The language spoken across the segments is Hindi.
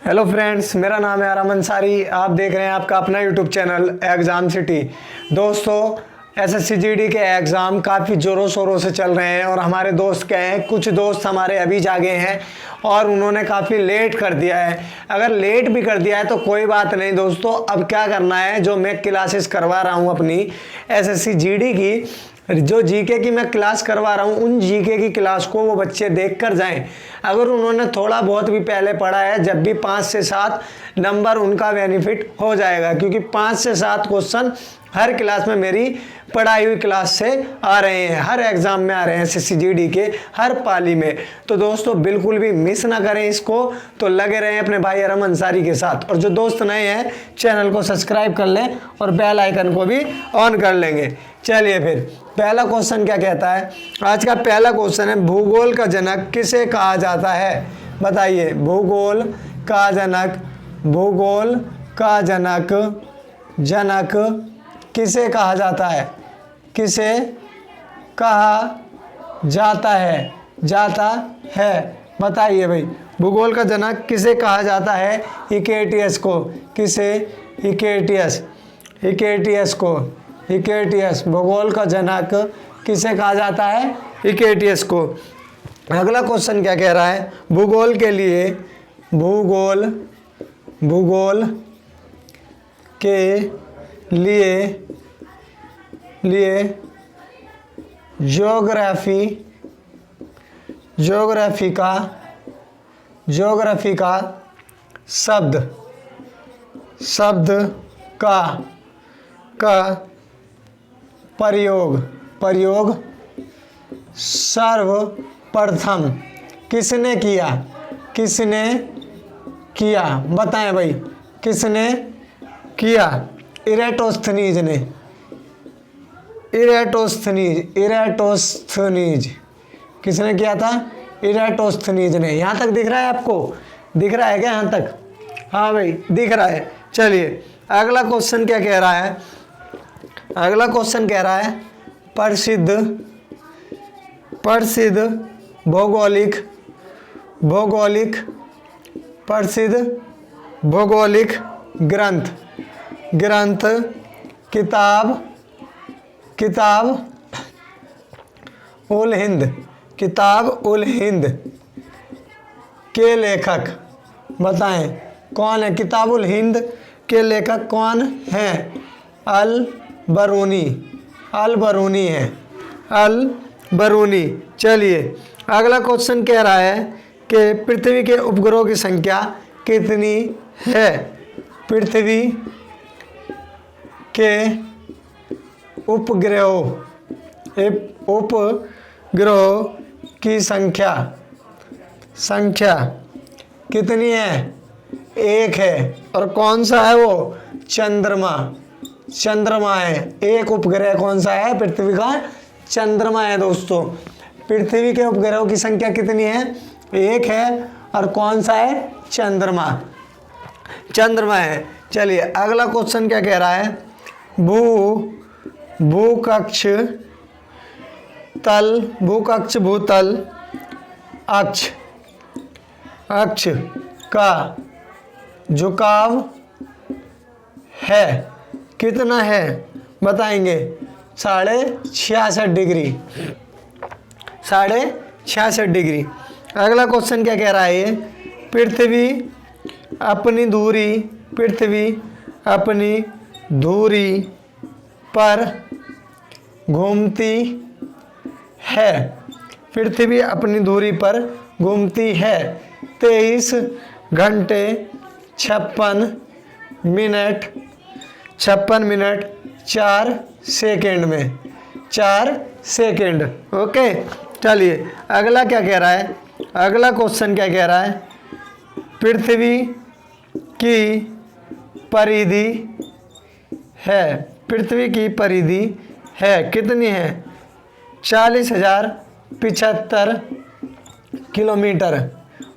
हेलो फ्रेंड्स, मेरा नाम है आराम अंसारी। आप देख रहे हैं आपका अपना यूट्यूब चैनल एग्ज़ाम सिटी। दोस्तों, एसएससी जीडी के एग्ज़ाम काफ़ी ज़ोरों शोरों से चल रहे हैं और हमारे दोस्त क्या हैं, कुछ दोस्त हमारे अभी जागे हैं और उन्होंने काफ़ी लेट कर दिया है। अगर लेट भी कर दिया है तो कोई बात नहीं दोस्तों, अब क्या करना है, जो मैं क्लासेस करवा रहा हूँ अपनी एसएससी जीडी की, जो जीके की मैं क्लास करवा रहा हूँ, उन जीके की क्लास को वो बच्चे देख कर जाएँ। अगर उन्होंने थोड़ा बहुत भी पहले पढ़ा है, जब भी 5 से 7 नंबर उनका बेनिफिट हो जाएगा, क्योंकि 5 से 7 क्वेश्चन हर क्लास में मेरी पढ़ाई हुई क्लास से आ रहे हैं, हर एग्ज़ाम में आ रहे हैं एसएससी जीडी के हर पाली में। तो दोस्तों बिल्कुल भी मिस ना करें इसको, तो लगे रहें अपने भाई आराम अंसारी के साथ। और जो दोस्त नए हैं चैनल को सब्सक्राइब कर लें और बेल आइकन को भी ऑन कर लेंगे। चलिए फिर पहला क्वेश्चन क्या कहता है। आज का पहला क्वेश्चन है, भूगोल का जनक किसे कहा जाता है? बताइए, भूगोल का जनक, भूगोल का जनक किसे कहा जाता है? किसे कहा जाता है? बताइए भाई, भूगोल का जनक किसे कहा जाता है? हिकेटियस को। किसे? हिकेटियस। भूगोल का जनक किसे कहा जाता है? हिकेटियस को। अगला क्वेश्चन क्या कह रहा है, भूगोल के लिए, भूगोल के लिए ज्योग्राफी का शब्द का प्रयोग सर्वप्रथम किसने किया? बताएं भाई, किसने किया? इरेटोस्थनीज। किसने किया था? इरेटोस्थनीज ने। यहाँ तक दिख रहा है आपको? दिख रहा है क्या यहाँ तक? हाँ भाई दिख रहा है। चलिए अगला क्वेश्चन क्या कह रहा है। अगला क्वेश्चन कह रहा है, प्रसिद्ध भौगोलिक ग्रंथ किताब उल हिंद के लेखक बताएं कौन है? किताब उल हिंद के लेखक कौन है? अल बरूनी है। चलिए अगला क्वेश्चन कह रहा है कि पृथ्वी के उपग्रहों की संख्या कितनी है? पृथ्वी के उपग्रहों की संख्या कितनी है? 1 है। और कौन सा है वो? चंद्रमा है। एक उपग्रह कौन सा है? पृथ्वी का चंद्रमा है। दोस्तों, पृथ्वी के उपग्रहों की संख्या कितनी है? 1 है। और कौन सा है? चंद्रमा है। चलिए अगला क्वेश्चन क्या कह रहा है, भूकक्ष भूतल अक्ष का झुकाव है कितना है? बताएंगे 66.5 डिग्री। 66.5 डिग्री। अगला क्वेश्चन क्या कह रहा है ये, पृथ्वी अपनी धुरी पर घूमती है। पृथ्वी अपनी धुरी पर घूमती है 23 घंटे 56 मिनट 4 सेकेंड में। 4 सेकेंड। ओके। चलिए अगला क्या कह रहा है। अगला क्वेश्चन क्या कह रहा है, पृथ्वी की परिधि है कितनी है? 40,075 किलोमीटर।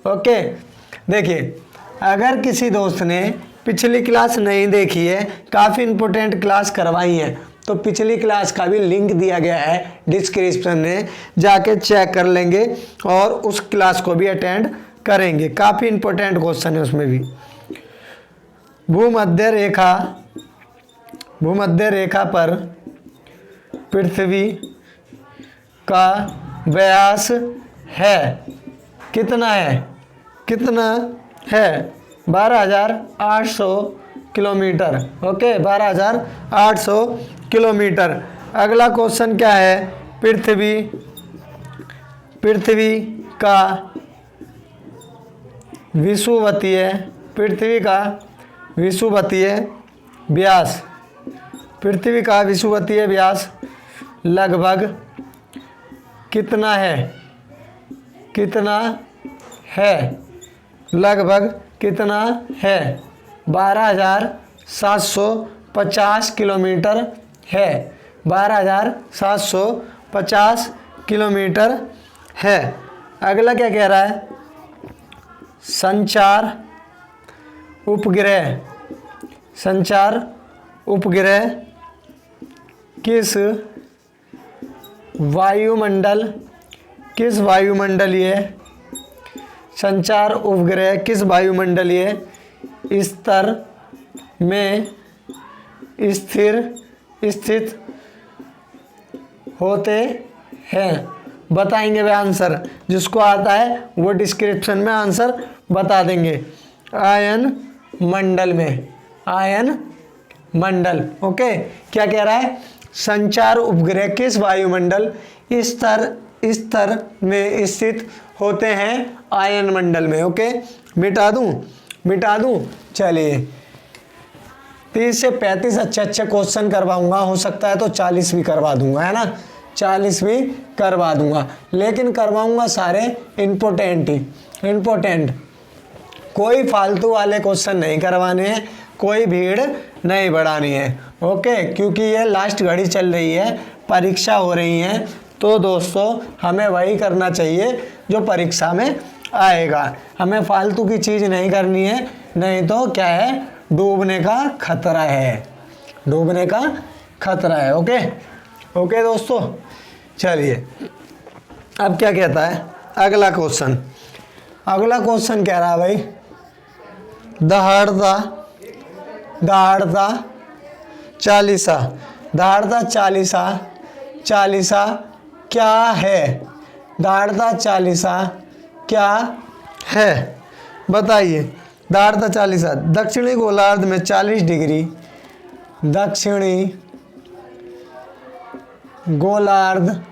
ओके। देखिए, अगर किसी दोस्त ने पिछली क्लास नहीं देखी है, काफ़ी इंपॉर्टेंट क्लास करवाई है, तो पिछली क्लास का भी लिंक दिया गया है डिस्क्रिप्शन में, जाके चेक कर लेंगे और उस क्लास को भी अटेंड करेंगे। काफ़ी इंपॉर्टेंट क्वेश्चन है उसमें भी। भूमध्य रेखा पर पृथ्वी का व्यास है कितना है 12,800 किलोमीटर। Okay, 12,800 kilometre. अगला क्वेश्चन क्या है, पृथ्वी का विषुवतीय व्यास लगभग कितना है 12,750 किलोमीटर है। 12,750 किलोमीटर है। अगला क्या कह रहा है, संचार उपग्रह किस वायुमंडलीय स्तर में स्थित होते हैं। बताएंगे वे आंसर, जिसको आता है वो डिस्क्रिप्शन में आंसर बता देंगे। आयन मंडल। ओके, क्या कह रहा है, संचार उपग्रह किस वायुमंडल स्तर में स्थित होते हैं, आयन मंडल में। ओके, मिटा दूं। चलिए, 30 से 35 अच्छे क्वेश्चन करवाऊंगा, हो सकता है तो 40 भी करवा दूंगा, है ना, 40 भी करवा दूंगा, लेकिन करवाऊंगा सारे इम्पोर्टेंट। कोई फालतू वाले क्वेश्चन नहीं करवाने हैं, कोई भीड़ नहीं बढ़ानी है। ओके, क्योंकि ये लास्ट घड़ी चल रही है, परीक्षा हो रही है, तो दोस्तों हमें वही करना चाहिए जो परीक्षा में आएगा। हमें फालतू की चीज़ नहीं करनी है, नहीं तो क्या है, डूबने का खतरा है। ओके दोस्तों, चलिए अब क्या कहता है अगला क्वेश्चन कह रहा है भाई, दहाड़ता चालीसा क्या है? दहाड़ता चालीसा क्या है, बताइए। दहाड़ता चालीसा दक्षिणी गोलार्ध में 40 डिग्री, दक्षिणी गोलार्ध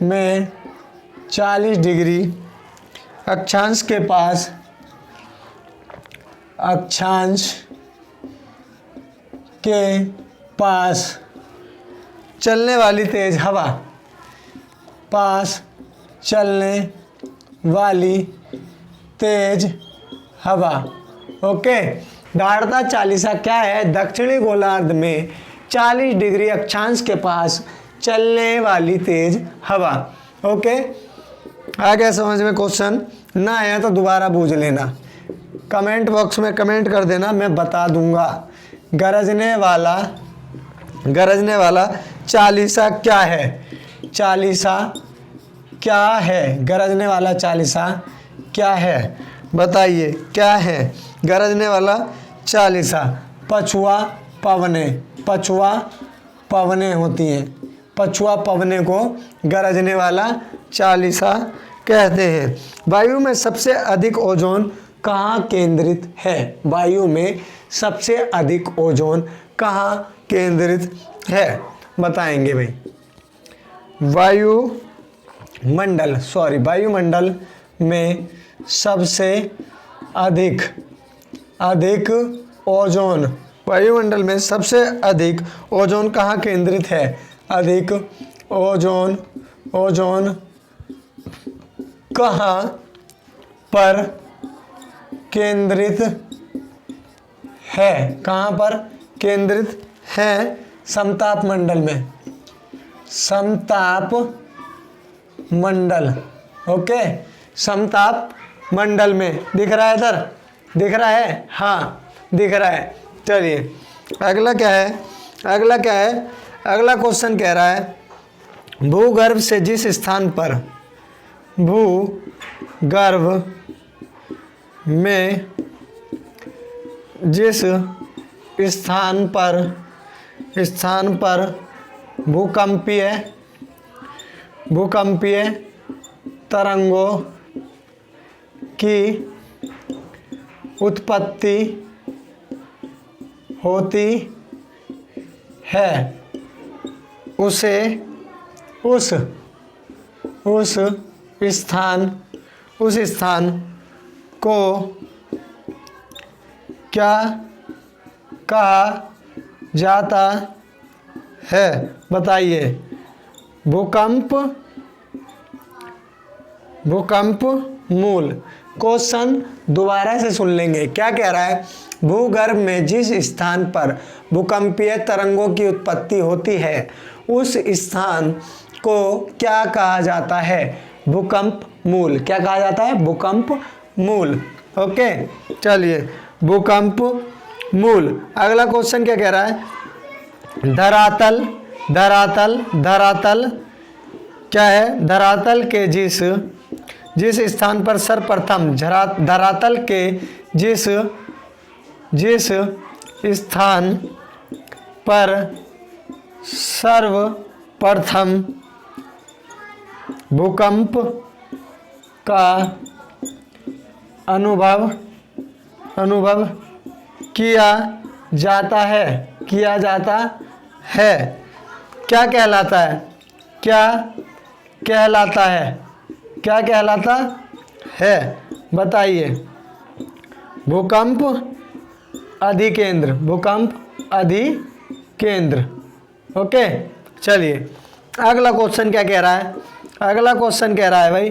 में 40 डिग्री अक्षांश के पास चलने वाली तेज हवा, ओके। दहाड़ता चालीसा क्या है? दक्षिणी गोलार्ध में 40 डिग्री अक्षांश के पास चलने वाली तेज हवा। ओके, आ गया समझ में क्वेश्चन? ना आया तो दोबारा पूछ लेना, कमेंट बॉक्स में कमेंट कर देना, मैं बता दूंगा। गरजने वाला चालीसा क्या है? गरजने वाला चालीसा क्या है, बताइए क्या है गरजने वाला चालीसा? पछुआ पवने होती हैं, पछुआ पवने को गरजने वाला चालीसा कहते हैं। वायु में सबसे अधिक ओजोन कहाँ केंद्रित है? वायु में सबसे अधिक ओजोन कहाँ केंद्रित है, बताएंगे भाई। वायुमंडल में सबसे अधिक ओजोन, वायुमंडल में सबसे अधिक ओजोन कहाँ केंद्रित है? अधिक ओजोन कहाँ पर केंद्रित है? कहाँ पर केंद्रित है? समताप मंडल, ओके, समताप मंडल में। दिख रहा है इधर? दिख रहा है? हाँ दिख रहा है। चलिए अगला क्या है? अगला क्वेश्चन कह रहा है, भूगर्भ से जिस स्थान पर भूगर्भ में जिस स्थान पर भूकंपीय तरंगों की उत्पत्ति होती है उस स्थान को क्या कहा जाता है? बताइए। भूकंप मूल। क्वेश्चन दोबारा से सुन लेंगे। क्या कह रहा है? भूगर्भ में जिस स्थान पर भूकंपीय तरंगों की उत्पत्ति होती है उस स्थान को क्या कहा जाता है? भूकंप मूल। क्या कहा जाता है? भूकंप मूल। ओके, चलिए, भूकंप मूल। अगला क्वेश्चन क्या कह रहा है? धरातल क्या है? धरातल के जिस स्थान पर सर्वप्रथम धरातल के जिस स्थान पर सर्वप्रथम भूकंप का अनुभव किया जाता है क्या कहलाता है? क्या कहलाता है? बताइए। भूकंप अधिकेंद्र। ओके, चलिए, अगला क्वेश्चन क्या कह रहा है? अगला क्वेश्चन कह रहा है भाई,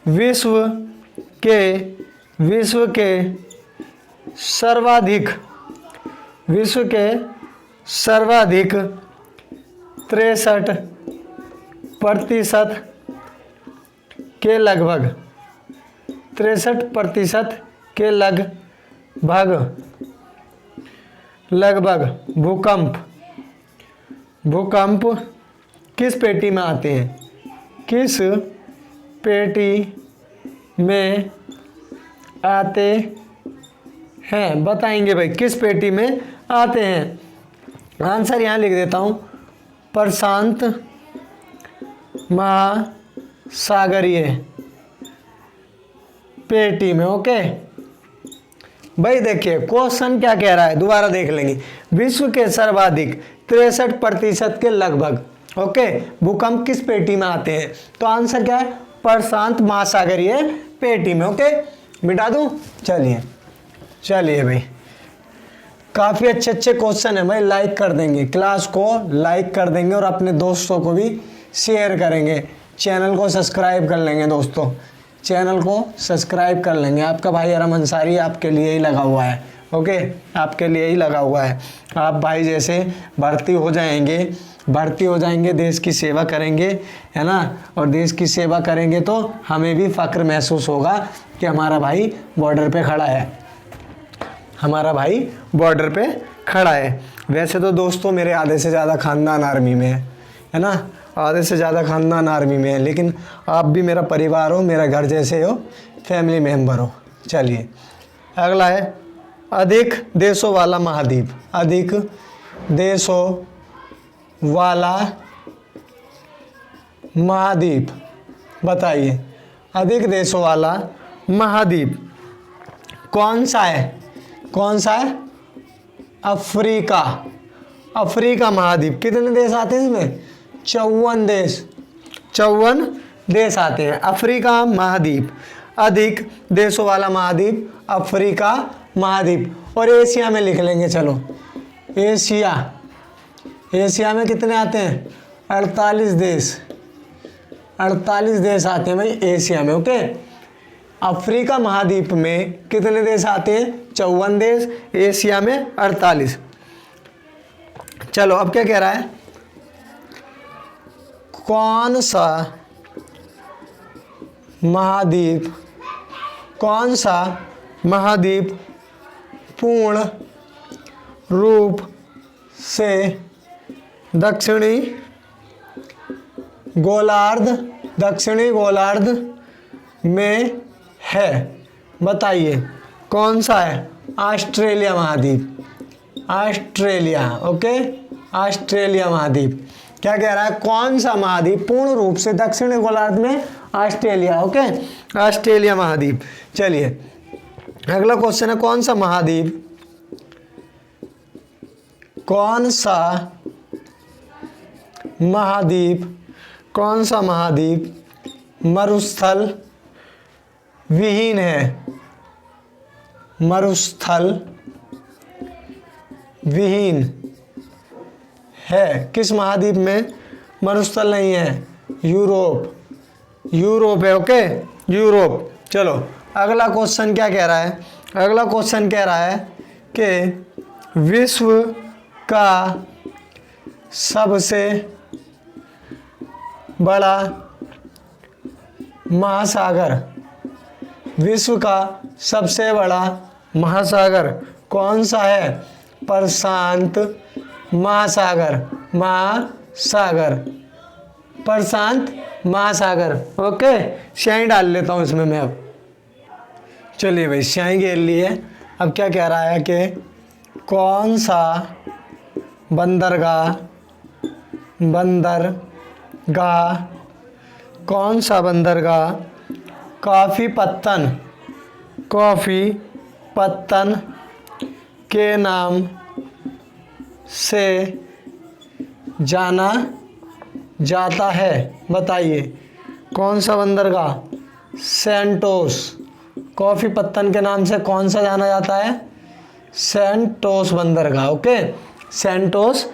विश्व के सर्वाधिक 63% के लगभग भूकंप किस पेटी में आते हैं? किस पेटी में आते हैं? बताएंगे भाई, किस पेटी में आते हैं? आंसर यहाँ लिख देता हूँ, प्रशांत महासागरीय पेटी में। ओके भाई, देखिए क्वेश्चन क्या कह रहा है, दोबारा देख लेंगे। विश्व के सर्वाधिक 63% के लगभग, ओके, भूकंप किस पेटी में आते हैं? तो आंसर क्या है? प्रशांत महासागरीय पेटी में। ओके, मिटा दूं? चलिए भाई, काफ़ी अच्छे क्वेश्चन है भाई। लाइक कर देंगे, क्लास को लाइक कर देंगे और अपने दोस्तों को भी शेयर करेंगे। चैनल को सब्सक्राइब कर लेंगे दोस्तों, चैनल को सब्सक्राइब कर लेंगे। आपका भाई अरम अंसारी आपके लिए ही लगा हुआ है। ओके, आपके लिए ही लगा हुआ है। आप भाई जैसे भर्ती हो जाएंगे, देश की सेवा करेंगे, है ना, और देश की सेवा करेंगे तो हमें भी फ़ख्र महसूस होगा कि हमारा भाई बॉर्डर पे खड़ा है। वैसे तो दोस्तों मेरे आधे से ज़्यादा ख़ानदान आर्मी में है ना, आधे से ज़्यादा ख़ानदान आर्मी में है, लेकिन आप भी मेरा परिवार हो, मेरा घर जैसे हो, फैमिली मेम्बर हो। चलिए, अगला है अधिक देशों वाला महाद्वीप। अधिक देशों वाला महाद्वीप, बताइए। अधिक देशों वाला महाद्वीप कौन सा है? अफ्रीका महाद्वीप। कितने देश आते हैं इसमें? 54 देश आते हैं। अफ्रीका महाद्वीप, अधिक देशों वाला महाद्वीप अफ्रीका महाद्वीप। और एशिया में लिख लेंगे, चलो, एशिया में कितने आते हैं? 48 देश आते हैं भाई एशिया में। ओके, अफ्रीका महाद्वीप में कितने देश आते हैं? 54 देश, एशिया में 48। चलो, अब क्या कह रहा है? कौन सा महाद्वीप पूर्ण रूप से दक्षिणी गोलार्ध में है? बताइए कौन सा है? ऑस्ट्रेलिया महाद्वीप, ऑस्ट्रेलिया। ओके, ऑस्ट्रेलिया महाद्वीप। क्या कह रहा है? कौन सा महाद्वीप पूर्ण रूप से दक्षिणी गोलार्ध में? ऑस्ट्रेलिया। ओके, ऑस्ट्रेलिया महाद्वीप। चलिए अगला क्वेश्चन है, कौन सा महाद्वीप, कौन सा महाद्वीप, कौन सा महाद्वीप मरुस्थल विहीन है? मरुस्थल विहीन है। किस महाद्वीप में मरुस्थल नहीं है? यूरोप, यूरोप है। Okay, Europe. चलो अगला क्वेश्चन क्या कह रहा है? अगला क्वेश्चन कह रहा है कि विश्व का सबसे बड़ा महासागर, विश्व का सबसे बड़ा महासागर कौन सा है? प्रशांत महासागर, महासागर, प्रशांत महासागर। ओके, स्याही डाल लेता हूँ इसमें मैं अब। चलिए भाई स्याही घेर लिए। अब क्या कह रहा है कि कौन सा बंदरगाह, बंदरगाह, कौन सा बंदरगाह कॉफ़ी पत्तन, कॉफ़ी पत्तन के नाम से जाना जाता है? बताइए कौन सा बंदरगाह? सेंटोस। कॉफ़ी पत्तन के नाम से कौन सा जाना जाता है? सेंटोस बंदरगाह। ओके, सेंटोस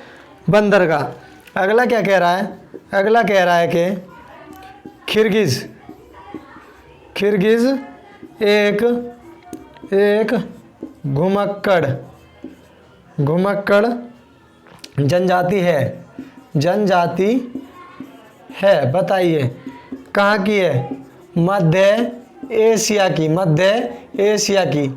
बंदरगाह। अगला क्या कह रहा है? अगला कह रहा है कि किर्गिज़, किर्गिज़ एक घुमक्कड़, घुमक्कड़ जनजाति है, जनजाति है। बताइए कहाँ की है? मध्य एशिया की, मध्य एशिया की,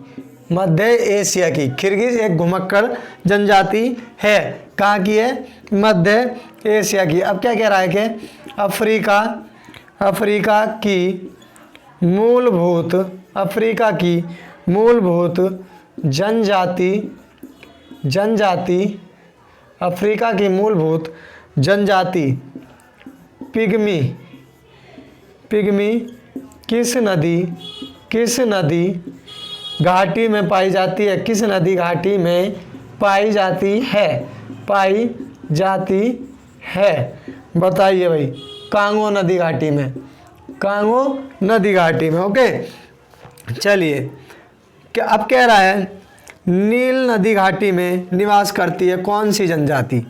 मध्य एशिया की। किर्गिज़ एक घुमक्कड़ जनजाति है, कहाँ की है? मध्य एशिया की। अब क्या कह रहा है कि अफ्रीका, अफ्रीका की मूलभूत, अफ्रीका की मूलभूत जनजाति, जनजाति, अफ्रीका की मूलभूत जनजाति पिग्मी, पिग्मी किस नदी, किस नदी घाटी में पाई जाती है? किस नदी घाटी में पाई जाती है? पाई जाती है? बताइए भाई। कांगो नदी घाटी में, कांगो नदी घाटी में। ओके, चलिए क्या अब कह रहा है नील नदी घाटी में निवास करती है कौन सी जनजाति?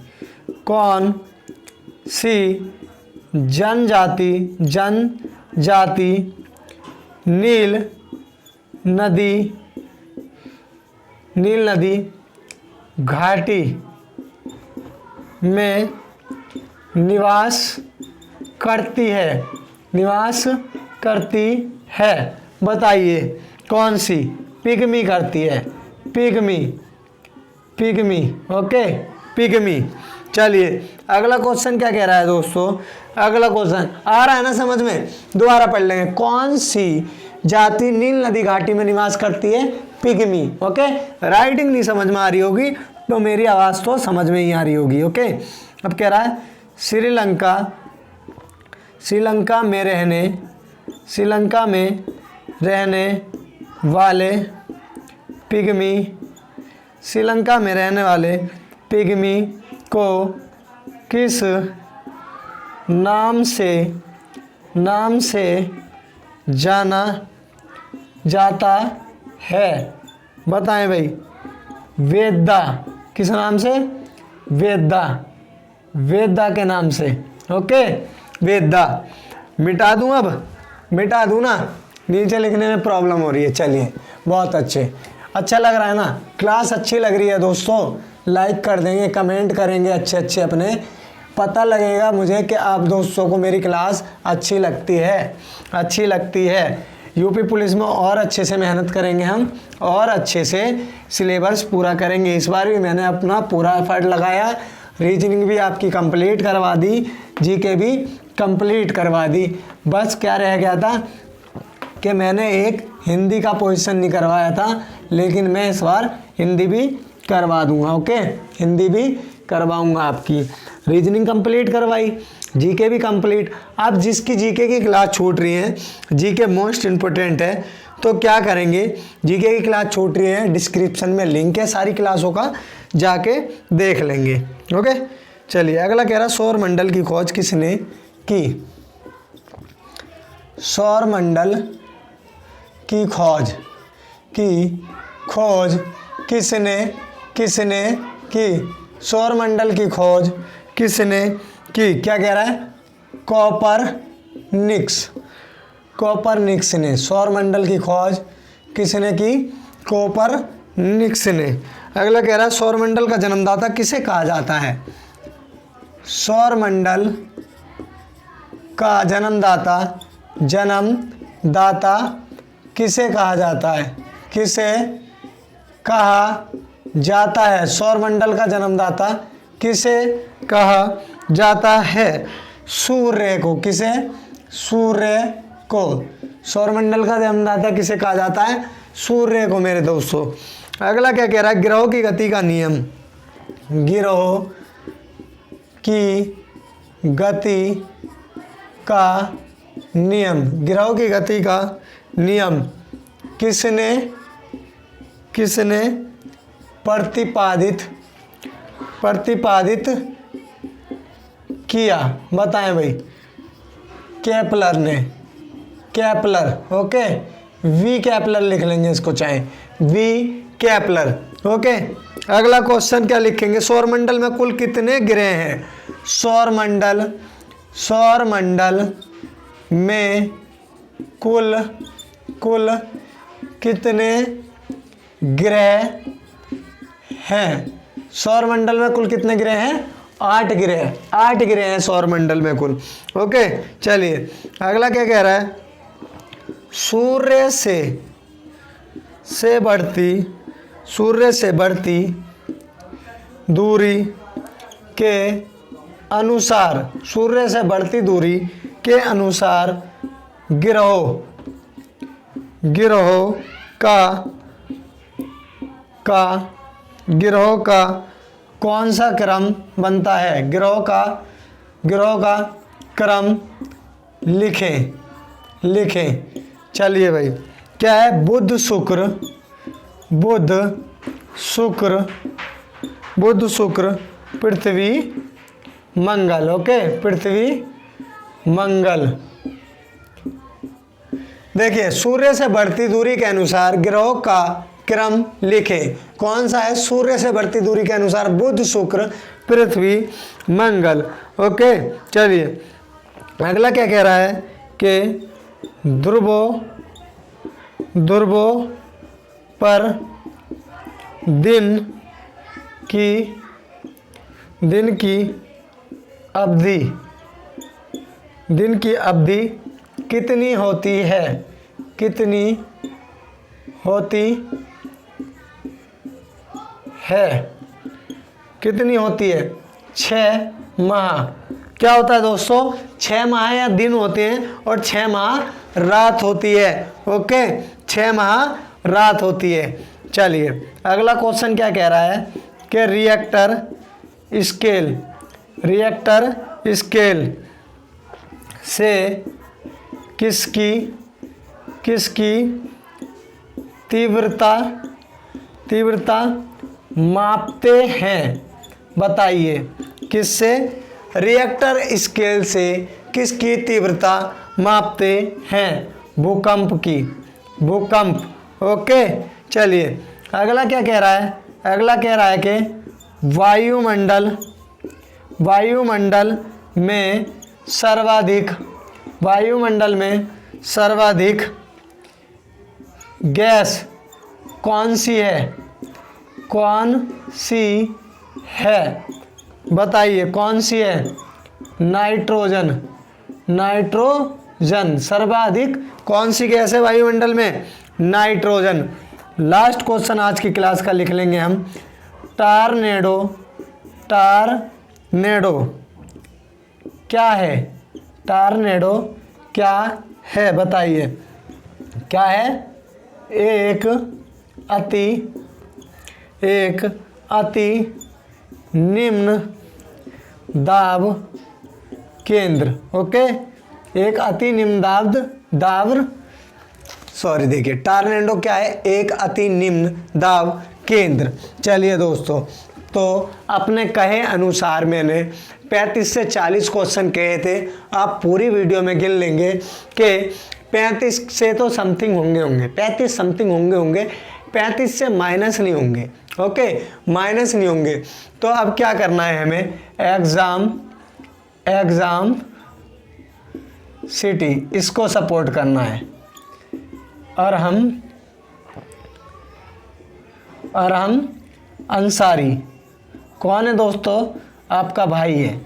कौन सी जनजाति, जनजाति नील नदी, नील नदी घाटी में निवास करती है, निवास करती है? बताइए कौन सी? पिग्मी करती है, पिग्मी, पिग्मी। Okay, pygmy. चलिए अगला क्वेश्चन क्या कह रहा है दोस्तों? अगला क्वेश्चन आ रहा है ना समझ में? दोबारा पढ़ लेंगे। कौन सी जाति नील नदी घाटी में निवास करती है? पिग्मी। ओके, राइटिंग नहीं समझ में आ रही होगी तो मेरी आवाज़ तो समझ में ही आ रही होगी। ओके, अब कह रहा है श्रीलंका, श्रीलंका में रहने, श्रीलंका में रहने वाले पिग्मी, श्रीलंका में रहने वाले पिग्मी को किस नाम से, नाम से जाना जाता है? बताएं भाई। वेदा। किस नाम से? वेदा, वेदा के नाम से। ओके, वेदा। मिटा दूं? अब मिटा दूं ना? नीचे लिखने में प्रॉब्लम हो रही है। चलिए बहुत अच्छे, अच्छा लग रहा है ना? क्लास अच्छी लग रही है दोस्तों? लाइक कर देंगे, कमेंट करेंगे अच्छे अच्छे अपने, पता लगेगा मुझे कि आप दोस्तों को मेरी क्लास अच्छी लगती है, अच्छी लगती है। यूपी पुलिस में और अच्छे से मेहनत करेंगे हम, और अच्छे से सिलेबस पूरा करेंगे। इस बार भी मैंने अपना पूरा एफर्ट लगाया, रीजनिंग भी आपकी कंप्लीट करवा दी, जीके भी कंप्लीट करवा दी। बस क्या रह गया था? कि मैंने एक हिंदी का पोजीशन नहीं करवाया था, लेकिन मैं इस बार हिंदी भी करवा दूंगा। ओके, हिंदी भी करवाऊंगा आपकी। रीजनिंग कंप्लीट करवाई, जीके भी कंप्लीट। अब जिसकी जीके की क्लास छूट रही है, जीके मोस्ट इम्पोर्टेंट है, तो क्या करेंगे, जीके की क्लास छूट रही है, डिस्क्रिप्शन में लिंक है सारी क्लासों का, जाके देख लेंगे। ओके, चलिए अगला कह रहा सौर मंडल की खोज किसने की। सौर मंडल की खोज किसने की। सौर मंडल की खोज किसने की, क्या कह रहा है, कोपरनिकस ने। सौर मंडल की खोज किसने की, कोपरनिकस ने। अगला कह रहा है सौर मंडल का जन्मदाता किसे कहा जाता है। सौर मंडल का जन्मदाता किसे कहा जाता है, सौर मंडल का जन्मदाता किसे कहा जाता है। सूर्य को। किसे, सूर्य को। सौर मंडल का जन्मदाता किसे कहा जाता है, सूर्य को मेरे दोस्तों। अगला क्या कह रहा है, ग्रहों की गति का नियम। ग्रहों की गति का नियम किसने प्रतिपादित किया, बताएं भाई। केपलर ने। ओके, वी केपलर लिख लेंगे इसको, चाहे वी केपलर। ओके, अगला क्वेश्चन क्या लिखेंगे, सौरमंडल में कुल कितने ग्रह हैं। सौरमंडल में कुल कितने ग्रह हैं। सौरमंडल में कुल कितने ग्रह हैं, 8 ग्रह हैं सौरमंडल में कुल। ओके, चलिए अगला क्या कह रहा है, सूर्य से बढ़ती दूरी के अनुसार, सूर्य से बढ़ती दूरी के अनुसार गिरोह का कौन सा क्रम बनता है। गिरोह का क्रम लिखें। चलिए भाई, क्या है, बुध शुक्र पृथ्वी मंगल। ओके, पृथ्वी मंगल। देखिए, सूर्य से बढ़ती दूरी के अनुसार ग्रहों का क्रम लिखें। कौन सा है, सूर्य से बढ़ती दूरी के अनुसार बुध शुक्र पृथ्वी मंगल। ओके, चलिए अगला क्या कह रहा है कि ध्रुवों पर दिन की अवधि कितनी होती है। कितनी होती है, 6 माह। क्या होता है दोस्तों, 6 माह या दिन होते हैं और 6 माह रात होती है। ओके, 6 माह रात होती है। चलिए अगला क्वेश्चन क्या कह रहा है कि रिएक्टर स्केल से किसकी तीव्रता मापते हैं, बताइए। किससे, रिएक्टर स्केल से किसकी तीव्रता मापते हैं, भूकंप की। ओके, चलिए अगला क्या कह रहा है, अगला कह रहा है कि वायुमंडल में सर्वाधिक गैस कौन सी है, बताइए कौन सी है। नाइट्रोजन। सर्वाधिक कौन सी गैस है वायुमंडल में, नाइट्रोजन। लास्ट क्वेश्चन आज की क्लास का लिख लेंगे हम, टॉर्नेडो क्या है, टॉर्नेडो क्या है, बताइए। क्या है, एक अति निम्न दाब केंद्र। ओके, एक अति निम्न दाब सॉरी देखिए, टॉर्नेडो क्या है, एक अति निम्न दाब केंद्र। चलिए दोस्तों, तो अपने कहे अनुसार मैंने 35 से 40 क्वेश्चन कहे थे। आप पूरी वीडियो में गिन लेंगे कि 35 से तो समथिंग होंगे 35 समथिंग होंगे 35 से माइनस नहीं होंगे। ओके, माइनस नहीं होंगे। तो अब क्या करना है हमें, एग्जाम सिटी इसको सपोर्ट करना है, और हम अंसारी, कौन है दोस्तों, आपका भाई है,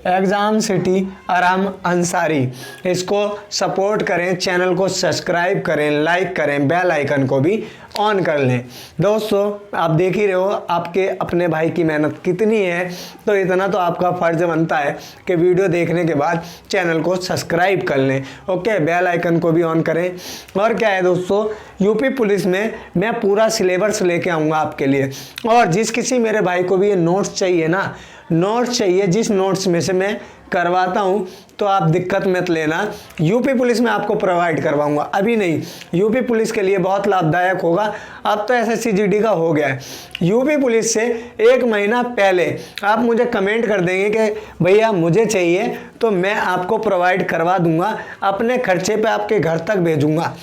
एग्ज़ाम सिटी आराम अंसारी, इसको सपोर्ट करें, चैनल को सब्सक्राइब करें, लाइक करें, बेल आइकन को भी ऑन कर लें। दोस्तों आप देख ही रहे हो आपके अपने भाई की मेहनत कितनी है, तो इतना तो आपका फ़र्ज बनता है कि वीडियो देखने के बाद चैनल को सब्सक्राइब कर लें। ओके, बेल आइकन को भी ऑन करें। और क्या है दोस्तों, यूपी पुलिस में मैं पूरा सिलेबस लेके आऊँगा आपके लिए, और जिस किसी मेरे भाई को भी ये नोट्स चाहिए ना, नोट्स चाहिए, जिस नोट्स में से मैं करवाता हूँ, तो आप दिक्कत मत लेना, यूपी पुलिस में आपको प्रोवाइड करवाऊंगा। अभी नहीं, यूपी पुलिस के लिए बहुत लाभदायक होगा। अब तो एसएससी जीडी का हो गया है। यूपी पुलिस से 1 महीना पहले आप मुझे कमेंट कर देंगे कि भैया मुझे चाहिए, तो मैं आपको प्रोवाइड करवा दूंगा, अपने खर्चे पे आपके घर तक भेजूंगा,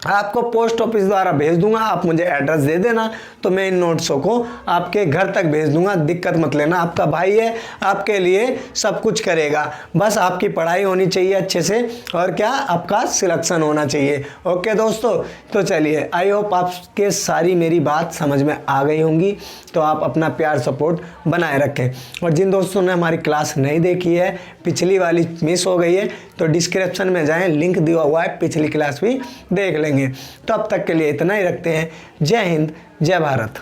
आपको पोस्ट ऑफिस द्वारा भेज दूंगा। आप मुझे एड्रेस दे देना, तो मैं इन नोट्सों को आपके घर तक भेज दूंगा, दिक्कत मत लेना। आपका भाई है, आपके लिए सब कुछ करेगा, बस आपकी पढ़ाई होनी चाहिए अच्छे से, और क्या, आपका सिलेक्शन होना चाहिए। ओके दोस्तों, तो चलिए, आई होप आपके सारी मेरी बात समझ में आ गई होंगी। तो आप अपना प्यार सपोर्ट बनाए रखें, और जिन दोस्तों ने हमारी क्लास नहीं देखी है, पिछली वाली मिस हो गई है, तो डिस्क्रिप्शन में जाएं, लिंक दिया हुआ है, पिछली क्लास भी देख लेंगे। तो अब तक के लिए इतना ही रखते हैं। जय हिंद, जय भारत।